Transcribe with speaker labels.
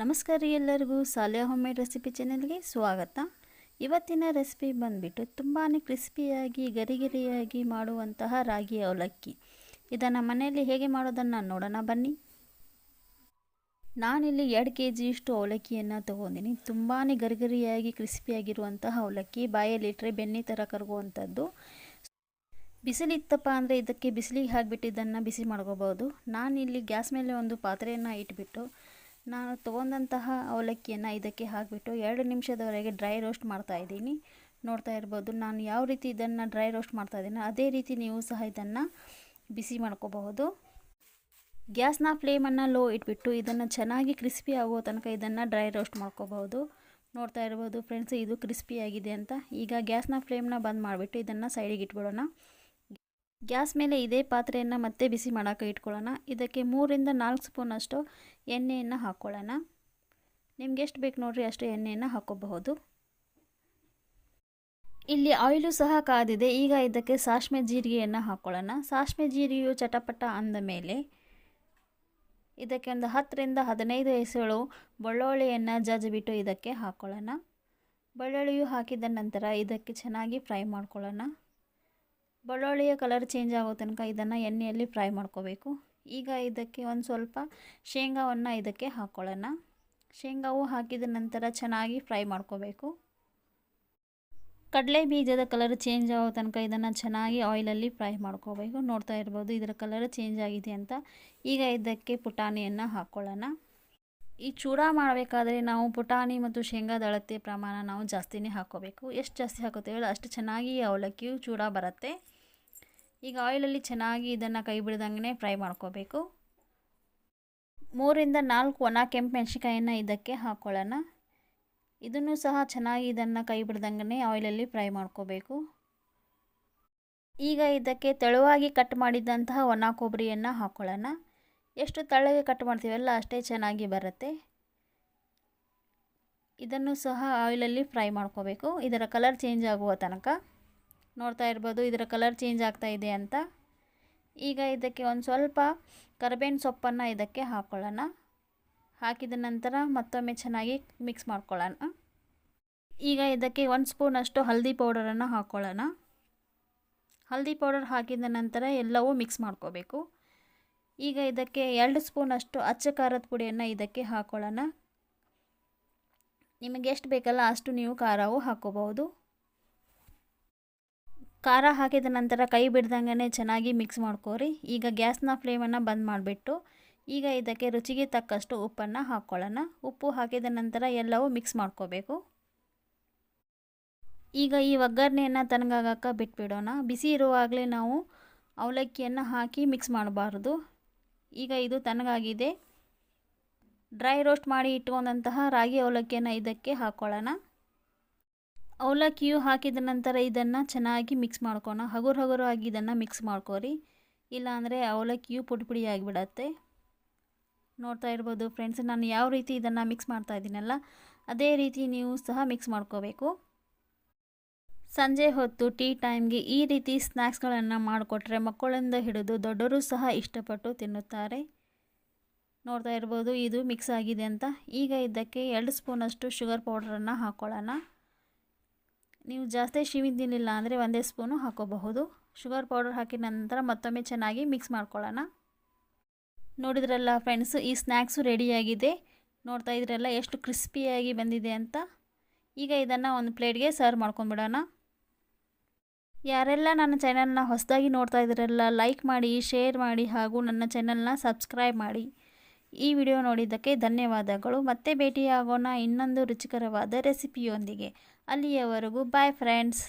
Speaker 1: ನಮಸ್ಕಾರ ರೀ ಎಲ್ಲರಿಗೂ ಸಾಲ್ಯಾ ಹೋಮ್ ಮೇಡ್ ರೆಸಿಪಿ ಚಾನೆಲ್ಗೆ ಸ್ವಾಗತ. ಇವತ್ತಿನ ರೆಸಿಪಿ ಬಂದುಬಿಟ್ಟು ತುಂಬಾ ಕ್ರಿಸ್ಪಿಯಾಗಿ ಗರಿಗರಿಯಾಗಿ ಮಾಡುವಂತಹ ರಾಗಿ ಅವಲಕ್ಕಿ. ಇದನ್ನು ಮನೆಯಲ್ಲಿ ಹೇಗೆ ಮಾಡೋದನ್ನು ನೋಡೋಣ ಬನ್ನಿ. ನಾನಿಲ್ಲಿ 2 kg ಇಷ್ಟು ಅವಲಕ್ಕಿಯನ್ನು ತೊಗೊಂಡಿನಿ. ತುಂಬಾ ಗರಿಗರಿಯಾಗಿ ಕ್ರಿಸ್ಪಿಯಾಗಿರುವಂತಹ ಅವಲಕ್ಕಿ, ಬಾಯಲ್ಲಿಟ್ಟರೆ ಬೆಣ್ಣೆ ಥರ ಕರಗುವಂಥದ್ದು. ಬಿಸಿಲಿತ್ತಪ್ಪ ಅಂದರೆ ಇದಕ್ಕೆ ಬಿಸಿಲಿಗೆ ಹಾಕಿಬಿಟ್ಟು ಇದನ್ನು ಬಿಸಿ ಮಾಡ್ಕೋಬೋದು. ನಾನಿಲ್ಲಿ ಗ್ಯಾಸ್ ಮೇಲೆ ಒಂದು ಪಾತ್ರೆಯನ್ನು ಇಟ್ಬಿಟ್ಟು ನಾನು ತೊಗೊಂಡಂತಹ ಅವಲಕ್ಕಿಯನ್ನು ಇದಕ್ಕೆ ಹಾಕಿಬಿಟ್ಟು 2 ನಿಮಿಷದವರೆಗೆ ಡ್ರೈ ರೋಸ್ಟ್ ಮಾಡ್ತಾಯಿದ್ದೀನಿ. ನೋಡ್ತಾ ಇರ್ಬೋದು ನಾನು ಯಾವ ರೀತಿ ಇದನ್ನು ಡ್ರೈ ರೋಸ್ಟ್ ಮಾಡ್ತಾಯಿದ್ದೀನಿ, ಅದೇ ರೀತಿ ನೀವು ಸಹ ಇದನ್ನು ಬಿಸಿ ಮಾಡ್ಕೋಬಹುದು. ಗ್ಯಾಸ್ನ ಫ್ಲೇಮನ್ನು ಲೋ ಇಟ್ಬಿಟ್ಟು ಇದನ್ನು ಚೆನ್ನಾಗಿ ಕ್ರಿಸ್ಪಿ ಆಗೋ ತನಕ ಇದನ್ನು ಡ್ರೈ ರೋಸ್ಟ್ ಮಾಡ್ಕೋಬಹುದು. ನೋಡ್ತಾ ಇರ್ಬೋದು ಫ್ರೆಂಡ್ಸ್, ಇದು ಕ್ರಿಸ್ಪಿಯಾಗಿದೆ ಅಂತ. ಈಗ ಗ್ಯಾಸ್ನ ಫ್ಲೇಮ್ನ ಬಂದ್ ಮಾಡಿಬಿಟ್ಟು ಇದನ್ನು ಸೈಡಿಗೆ ಇಟ್ಬಿಡೋಣ. ಗ್ಯಾಸ್ ಮೇಲೆ ಇದೇ ಪಾತ್ರೆಯನ್ನು ಮತ್ತೆ ಬಿಸಿ ಮಾಡೋಕ್ಕೆ ಇಟ್ಕೊಳ್ಳೋಣ. ಇದಕ್ಕೆ 3 ರಿಂದ 4 ಸ್ಪೂನ್ ಅಷ್ಟು ಎಣ್ಣೆಯನ್ನು ಹಾಕ್ಕೊಳ್ಳೋಣ. ನಿಮ್ಗೆ ಎಷ್ಟು ಬೇಕು ನೋಡಿರಿ ಅಷ್ಟು ಎಣ್ಣೆಯನ್ನು ಹಾಕೋಬಹುದು. ಇಲ್ಲಿ ಆಯಿಲು ಸಹ ಕಾದಿದೆ. ಈಗ ಇದಕ್ಕೆ ಸಾಸಿವೆ ಜೀರಿಗೆಯನ್ನು ಹಾಕ್ಕೊಳ್ಳೋಣ. ಸಾಸಿವೆ ಜೀರಿಗೆಯು ಚಟಪಟ ಅಂದ ಮೇಲೆ ಇದಕ್ಕೆ ಒಂದು 10 ರಿಂದ 15 ಎಸಳು ಬೆಳ್ಳುಳ್ಳಿಯನ್ನು ಜಜ್ಜಿಬಿಟ್ಟು ಇದಕ್ಕೆ ಹಾಕ್ಕೊಳ್ಳೋಣ. ಬೆಳ್ಳುಳ್ಳಿಯು ಹಾಕಿದ ನಂತರ ಇದಕ್ಕೆ ಚೆನ್ನಾಗಿ ಫ್ರೈ ಮಾಡ್ಕೊಳ್ಳೋಣ. ಬೆಳ್ಳುಳ್ಳಿಯ ಕಲರ್ ಚೇಂಜ್ ಆಗೋ ತನಕ ಇದನ್ನು ಎಣ್ಣೆಯಲ್ಲಿ ಫ್ರೈ ಮಾಡ್ಕೋಬೇಕು. ಈಗ ಇದಕ್ಕೆ ಒಂದು ಸ್ವಲ್ಪ ಶೇಂಗಾವನ್ನು ಇದಕ್ಕೆ ಹಾಕ್ಕೊಳ್ಳೋಣ. ಶೇಂಗಾವು ಹಾಕಿದ ನಂತರ ಚೆನ್ನಾಗಿ ಫ್ರೈ ಮಾಡ್ಕೋಬೇಕು. ಕಡಲೆ ಬೀಜದ ಕಲರ್ ಚೇಂಜ್ ಆಗೋ ತನಕ ಇದನ್ನು ಚೆನ್ನಾಗಿ ಆಯಿಲಲ್ಲಿ ಫ್ರೈ ಮಾಡ್ಕೋಬೇಕು. ನೋಡ್ತಾ ಇರ್ಬೋದು ಇದರ ಕಲರ್ ಚೇಂಜ್ ಆಗಿದೆ ಅಂತ. ಈಗ ಇದಕ್ಕೆ ಪುಟಾಣಿಯನ್ನು ಹಾಕ್ಕೊಳ್ಳೋಣ. ಈ ಚೂಡ ಮಾಡಬೇಕಾದ್ರೆ ನಾವು ಪುಟಾಣಿ ಮತ್ತು ಶೇಂಗಾದ ಅಳತೆ ಪ್ರಮಾಣ ನಾವು ಜಾಸ್ತಿನೇ ಹಾಕ್ಕೋಬೇಕು. ಎಷ್ಟು ಜಾಸ್ತಿ ಹಾಕೋತೀವಲ್ಲ ಅಷ್ಟು ಚೆನ್ನಾಗಿ ಅವಲಕ್ಕಿಯು ಚೂಡ ಬರುತ್ತೆ. ಈಗ ಆಯಿಲಲ್ಲಿ ಚೆನ್ನಾಗಿ ಇದನ್ನು ಕೈ ಬಿಡ್ದಂಗೆ ಫ್ರೈ ಮಾಡ್ಕೋಬೇಕು. 3 ರಿಂದ 4 ಒಣ ಕೆಂಪು ಮೆಣಸಿನಕಾಯಿಯನ್ನು ಇದಕ್ಕೆ ಹಾಕ್ಕೊಳ್ಳೋಣ. ಇದನ್ನು ಸಹ ಚೆನ್ನಾಗಿ ಇದನ್ನು ಕೈ ಬಿಡ್ದಂಗೆ ಆಯಿಲಲ್ಲಿ ಫ್ರೈ ಮಾಡ್ಕೋಬೇಕು. ಈಗ ಇದಕ್ಕೆ ತೆಳುವಾಗಿ ಕಟ್ ಮಾಡಿದಂತಹ ಒಣ ಕೊಬ್ಬರಿಯನ್ನು ಹಾಕ್ಕೊಳ್ಳೋಣ. ಎಷ್ಟು ತೆಳ್ಳಗೆ ಕಟ್ ಮಾಡ್ತೀವಲ್ಲ ಅಷ್ಟೇ ಚೆನ್ನಾಗಿ ಬರುತ್ತೆ. ಇದನ್ನು ಸಹ ಆಯಿಲಲ್ಲಿ ಫ್ರೈ ಮಾಡ್ಕೋಬೇಕು, ಇದರ ಕಲರ್ ಚೇಂಜ್ ಆಗುವ ತನಕ. ನೋಡ್ತಾ ಇರ್ಬೋದು ಇದರ ಕಲರ್ ಚೇಂಜ್ ಆಗ್ತಾ ಇದೆ ಅಂತ. ಈಗ ಇದಕ್ಕೆ ಒಂದು ಸ್ವಲ್ಪ ಕರಿಬೇವಿನ ಸೊಪ್ಪನ್ನು ಇದಕ್ಕೆ ಹಾಕ್ಕೊಳ್ಳೋಣ. ಹಾಕಿದ ನಂತರ ಮತ್ತೊಮ್ಮೆ ಚೆನ್ನಾಗಿ ಮಿಕ್ಸ್ ಮಾಡ್ಕೊಳ್ಳೋಣ. ಈಗ ಇದಕ್ಕೆ 1 ಸ್ಪೂನ್ ಅಷ್ಟು ಹಲ್ದಿ ಪೌಡರನ್ನು ಹಾಕ್ಕೊಳ್ಳೋಣ. ಹಲ್ದಿ ಪೌಡರ್ ಹಾಕಿದ ನಂತರ ಎಲ್ಲವೂ ಮಿಕ್ಸ್ ಮಾಡ್ಕೋಬೇಕು. ಈಗ ಇದಕ್ಕೆ 2 ಸ್ಪೂನ್ ಅಷ್ಟು ಅಚ್ಚ ಖಾರದ ಪುಡಿಯನ್ನು ಇದಕ್ಕೆ ಹಾಕ್ಕೊಳ್ಳೋಣ. ನಿಮಗೆ ಎಷ್ಟು ಬೇಕಲ್ಲ ಅಷ್ಟು ನೀವು ಖಾರವು ಹಾಕ್ಕೋಬಹುದು. ಖಾರ ಹಾಕಿದ ನಂತರ ಕೈ ಬಿಡ್ದಂಗೆ ಚೆನ್ನಾಗಿ ಮಿಕ್ಸ್ ಮಾಡ್ಕೋರಿ. ಈಗ ಗ್ಯಾಸ್ನ ಫ್ಲೇಮನ್ನು ಬಂದ್ ಮಾಡಿಬಿಟ್ಟು ಈಗ ಇದಕ್ಕೆ ರುಚಿಗೆ ತಕ್ಕಷ್ಟು ಉಪ್ಪನ್ನು ಹಾಕ್ಕೊಳ್ಳೋಣ. ಉಪ್ಪು ಹಾಕಿದ ನಂತರ ಎಲ್ಲವೂ ಮಿಕ್ಸ್ ಮಾಡ್ಕೋಬೇಕು. ಈಗ ಈ ಒಗ್ಗರಣೆಯನ್ನು ತಣ್ಣಗಾಗಕ್ಕೆ ಬಿಟ್ಬಿಡೋಣ. ಬಿಸಿ ಇರುವಾಗಲೇ ನಾವು ಅವಲಕ್ಕಿಯನ್ನು ಹಾಕಿ ಮಿಕ್ಸ್ ಮಾಡಬಾರ್ದು. ಈಗ ಇದು ತಣ್ಣಗಾಗಿದೆ. ಡ್ರೈ ರೋಸ್ಟ್ ಮಾಡಿ ಇಟ್ಕೊಂಡಂತಹ ರಾಗಿ ಅವಲಕ್ಕಿಯನ್ನು ಇದಕ್ಕೆ ಹಾಕ್ಕೊಳ್ಳೋಣ. ಅವಲಕ್ಕಿಯು ಹಾಕಿದ ನಂತರ ಇದನ್ನು ಚೆನ್ನಾಗಿ ಮಿಕ್ಸ್ ಮಾಡ್ಕೊಳ್ಳೋಣ. ಹಗುರಾಗಿ ಇದನ್ನು ಮಿಕ್ಸ್ ಮಾಡ್ಕೋರಿ, ಇಲ್ಲಾಂದರೆ ಅವಲಕ್ಕಿಯು ಪುಡಿ ಪುಡಿ ಆಗಿಬಿಡತ್ತೆ. ನೋಡ್ತಾ ಇರ್ಬೋದು ಫ್ರೆಂಡ್ಸ್, ನಾನು ಯಾವ ರೀತಿ ಇದನ್ನು ಮಿಕ್ಸ್ ಮಾಡ್ತಾ ಇದ್ದೀನಲ್ಲ ಅದೇ ರೀತಿ ನೀವು ಸಹ ಮಿಕ್ಸ್ ಮಾಡ್ಕೋಬೇಕು. ಸಂಜೆ ಹೊತ್ತು ಟೀ ಟೈಮ್ಗೆ ಈ ರೀತಿ ಸ್ನ್ಯಾಕ್ಸ್ಗಳನ್ನು ಮಾಡಿಕೊಟ್ರೆ ಮಕ್ಕಳಿಂದ ಹಿಡಿದು ದೊಡ್ಡವರು ಸಹ ಇಷ್ಟಪಟ್ಟು ತಿನ್ನುತ್ತಾರೆ. ನೋಡ್ತಾ ಇರ್ಬೋದು ಇದು ಮಿಕ್ಸ್ ಆಗಿದೆ ಅಂತ. ಈಗ ಇದಕ್ಕೆ 2 ಸ್ಪೂನ್ ಅಷ್ಟು ಶುಗರ್ ಪೌಡ್ರನ್ನು ಹಾಕ್ಕೊಳ್ಳೋಣ. ನೀವು ಜಾಸ್ತಿ ಸಿಹಿ ತಿನ್ನಲಿಲ್ಲ ಅಂದರೆ 1 ಸ್ಪೂನು ಹಾಕೋಬಹುದು. ಶುಗರ್ ಪೌಡರ್ ಹಾಕಿದ ನಂತರ ಮತ್ತೊಮ್ಮೆ ಚೆನ್ನಾಗಿ ಮಿಕ್ಸ್ ಮಾಡ್ಕೊಳ್ಳೋಣ. ನೋಡಿದ್ರಲ್ಲ ಫ್ರೆಂಡ್ಸ್, ಈ ಸ್ನ್ಯಾಕ್ಸು ರೆಡಿಯಾಗಿದೆ. ನೋಡ್ತಾ ಇದ್ರಲ್ಲ ಎಷ್ಟು ಕ್ರಿಸ್ಪಿಯಾಗಿ ಬಂದಿದೆ ಅಂತ. ಈಗ ಇದನ್ನು ಒಂದು ಪ್ಲೇಟ್ಗೆ ಸರ್ವ್ ಮಾಡ್ಕೊಂಡ್ಬಿಡೋಣ. ಯಾರೆಲ್ಲ ನನ್ನ ಚಾನಲ್ನ ಹೊಸದಾಗಿ ನೋಡ್ತಾ ಇದ್ದೀರಲ್ಲ ಲೈಕ್ ಮಾಡಿ, ಶೇರ್ ಮಾಡಿ ಹಾಗೂ ನನ್ನ ಚಾನಲ್ನ ಸಬ್ಸ್ಕ್ರೈಬ್ ಮಾಡಿ. ಈ ವಿಡಿಯೋ ನೋಡಿದ್ದಕ್ಕೆ ಧನ್ಯವಾದಗಳು. ಮತ್ತೆ ಭೇಟಿಯಾಗೋಣ ಇನ್ನೊಂದು ರುಚಿಕರವಾದ ರೆಸಿಪಿಯೊಂದಿಗೆ. ಅಲ್ಲಿಯವರೆಗೂ ಬಾಯ್ ಫ್ರೆಂಡ್ಸ್.